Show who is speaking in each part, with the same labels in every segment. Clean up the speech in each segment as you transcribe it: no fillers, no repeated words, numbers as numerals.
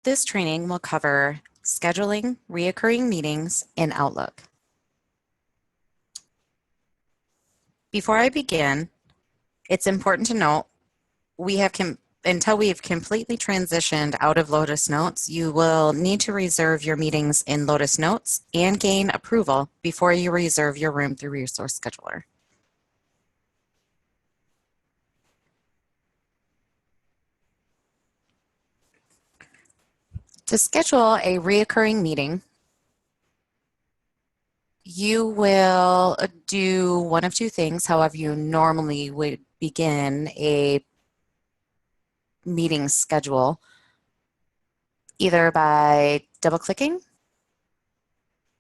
Speaker 1: This training will cover scheduling reoccurring meetings in Outlook. Before I begin, it's important to note until we've completely transitioned out of Lotus Notes, you will need to reserve your meetings in Lotus Notes and gain approval before you reserve your room through Resource Scheduler. To schedule a reoccurring meeting, you will do one of two things, however you normally would begin a meeting schedule, either by double-clicking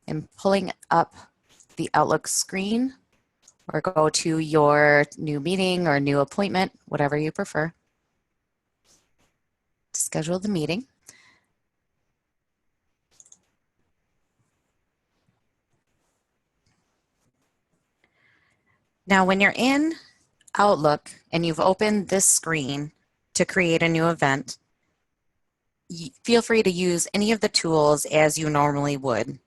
Speaker 1: and pulling up the Outlook screen, or go to your new meeting or new appointment, whatever you prefer, to schedule the meeting. Now, when you're in Outlook and you've opened this screen to create a new event, feel free to use any of the tools as you normally would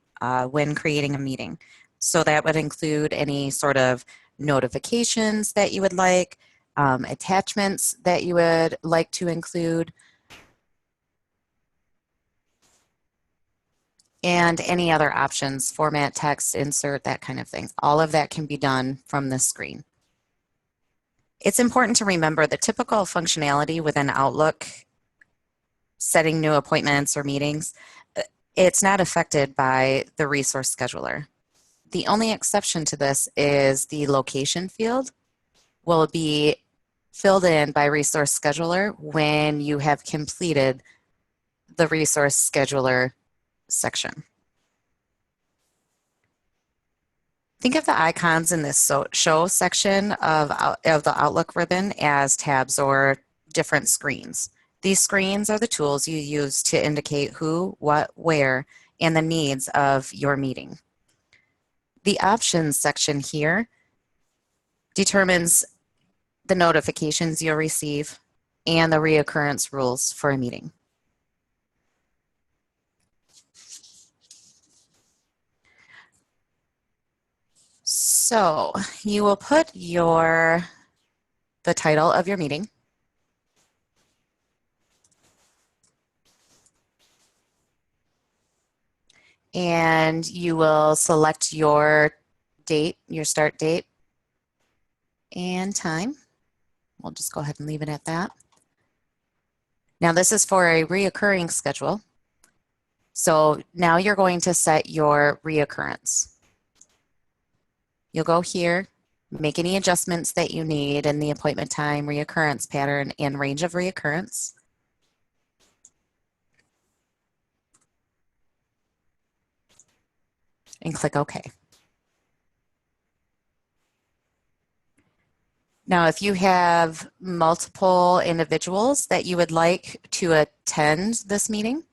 Speaker 1: when creating a meeting. So that would include any sort of notifications that you would like, attachments that you would like to include, and any other options, format, text, insert, that kind of thing. All of that can be done from this screen. It's important to remember the typical functionality within Outlook, setting new appointments or meetings, it's not affected by the resource scheduler. The only exception to this is the location field will be filled in by Resource Scheduler when you have completed the Resource Scheduler section. Think of the icons in this show section of the Outlook ribbon as tabs or different screens. These screens are the tools you use to indicate who, what, where, and the needs of your meeting. The options section here determines the notifications you'll receive and the reoccurrence rules for a meeting. So you will put the title of your meeting, and you will select your date, your start date and time. We'll just go ahead and leave it at that. Now this is for a reoccurring schedule. So now you're going to set your reoccurrence. You'll go here, make any adjustments that you need in the appointment time, reoccurrence pattern, and range of reoccurrence. And click OK. Now, if you have multiple individuals that you would like to attend this meeting,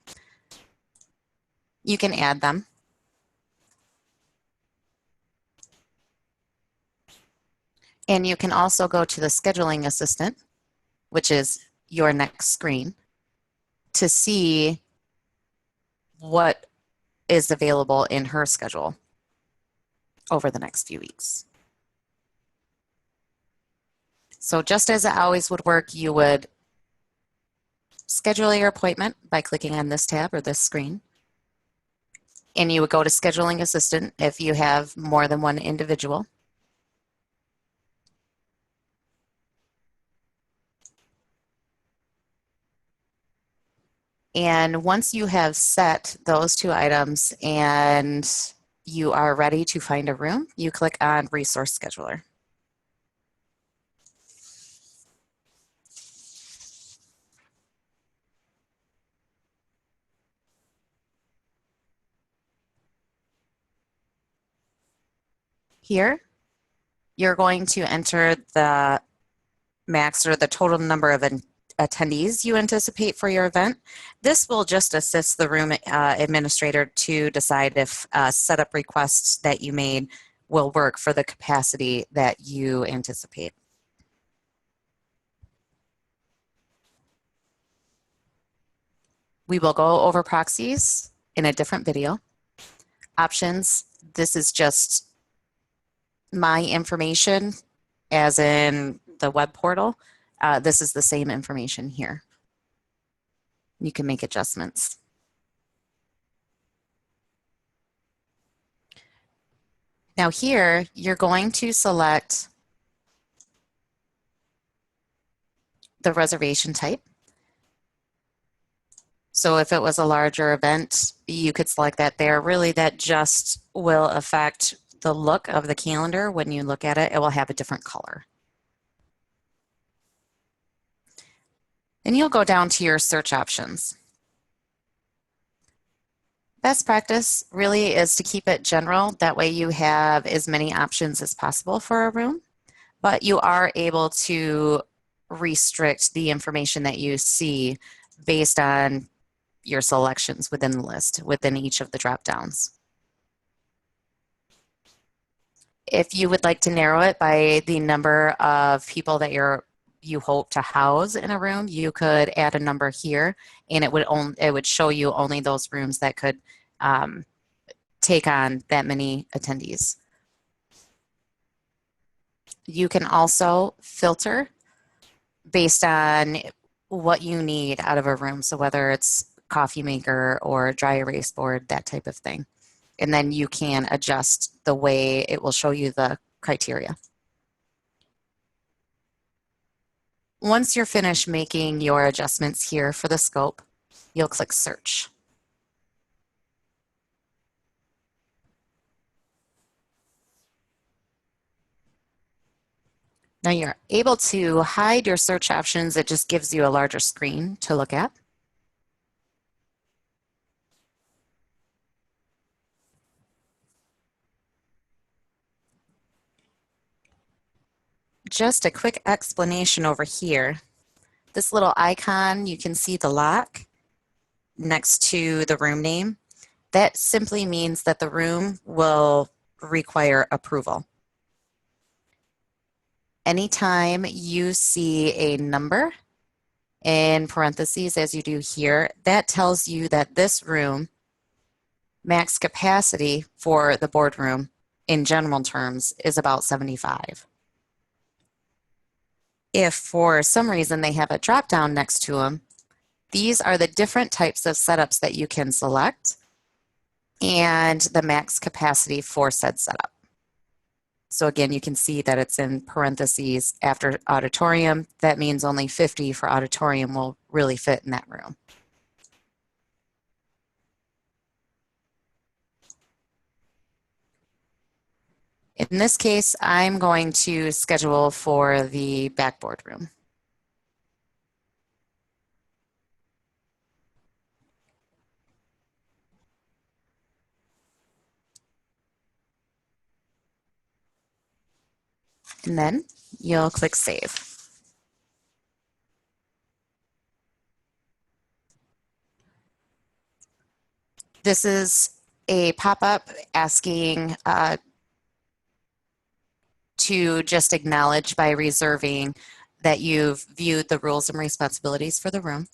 Speaker 1: you can add them. And you can also go to the scheduling assistant, which is your next screen, to see what is available in her schedule over the next few weeks. So just as it always would work, you would schedule your appointment by clicking on this tab or this screen. And you would go to Scheduling Assistant if you have more than one individual. And once you have set those two items and you are ready to find a room, you click on Resource Scheduler. Here, you're going to enter the max or the total number of attendees you anticipate for your event. This will just assist the room administrator to decide if setup requests that you made will work for the capacity that you anticipate. We will go over proxies in a different video. Options, this is just my information, as in the web portal. This is the same information here. You can make adjustments. Now here, you're going to select the reservation type. So if it was a larger event, you could select that there. Really, that just will affect the look of the calendar. When you look at it, it will have a different color. Then you'll go down to your search options. Best practice really is to keep it general. That way you have as many options as possible for a room, but you are able to restrict the information that you see based on your selections within the list, within each of the drop downs. If you would like to narrow it by the number of people that you hope to house in a room, you could add a number here, and it would show you only those rooms that could take on that many attendees. You can also filter based on what you need out of a room, so whether it's coffee maker or dry erase board, that type of thing. And then you can adjust the way it will show you the criteria. Once you're finished making your adjustments here for the scope, you'll click Search. Now you're able to hide your search options. It just gives you a larger screen to look at. Just a quick explanation over here. This little icon, you can see the lock next to the room name. That simply means that the room will require approval. Anytime you see a number in parentheses, as you do here, that tells you that this room, max capacity for the boardroom in general terms, is about 75. If for some reason they have a drop down next to them, these are the different types of setups that you can select and the max capacity for said setup. So again, you can see that it's in parentheses after auditorium. That means only 50 for auditorium will really fit in that room. In this case, I'm going to schedule for the backboard room. And then you'll click Save. This is a pop-up asking to just acknowledge by reserving that you've viewed the rules and responsibilities for the room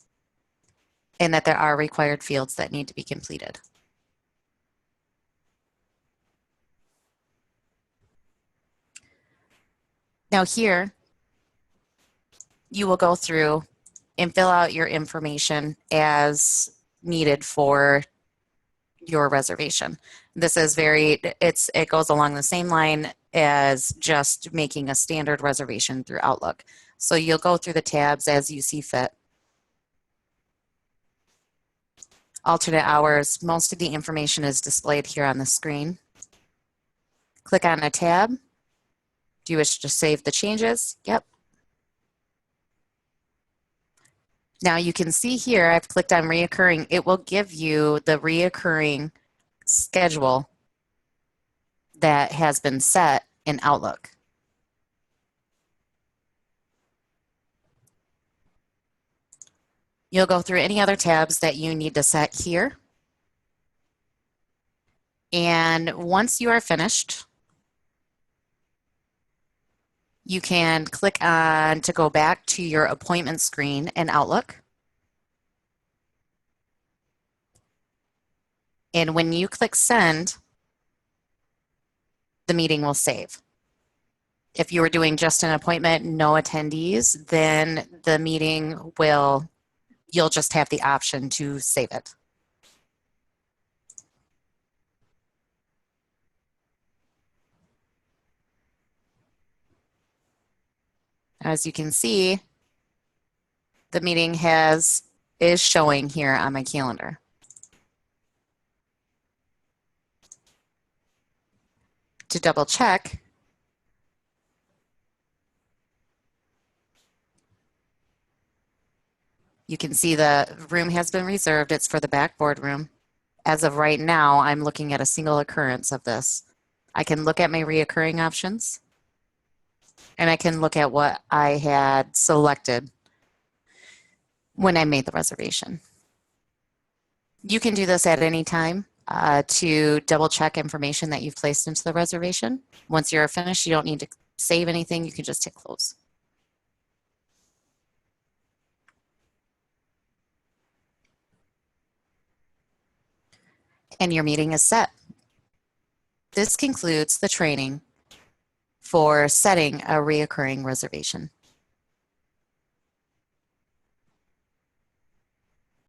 Speaker 1: and that there are required fields that need to be completed. Now here, you will go through and fill out your information as needed for your reservation. This is it goes along the same line as just making a standard reservation through Outlook. So you'll go through the tabs as you see fit. Alternate hours, most of the information is displayed here on the screen. Click on a tab. Do you wish to save the changes? Yep. Now you can see here, I've clicked on reoccurring. It will give you the reoccurring schedule that has been set in Outlook. You'll go through any other tabs that you need to set here. And once you are finished, you can click on to go back to your appointment screen in Outlook. And when you click send, the meeting will save. If you were doing just an appointment, no attendees, then the meeting will, you'll just have the option to save it. As you can see, the meeting is showing here on my calendar. To double check, you can see the room has been reserved. It's for the back boardroom. As of right now, I'm looking at a single occurrence of this. I can look at my reoccurring options, and I can look at what I had selected when I made the reservation. You can do this at any time to double check information that you've placed into the reservation. Once you're finished, you don't need to save anything. You can just hit close. And your meeting is set. This concludes the training for setting a reoccurring reservation.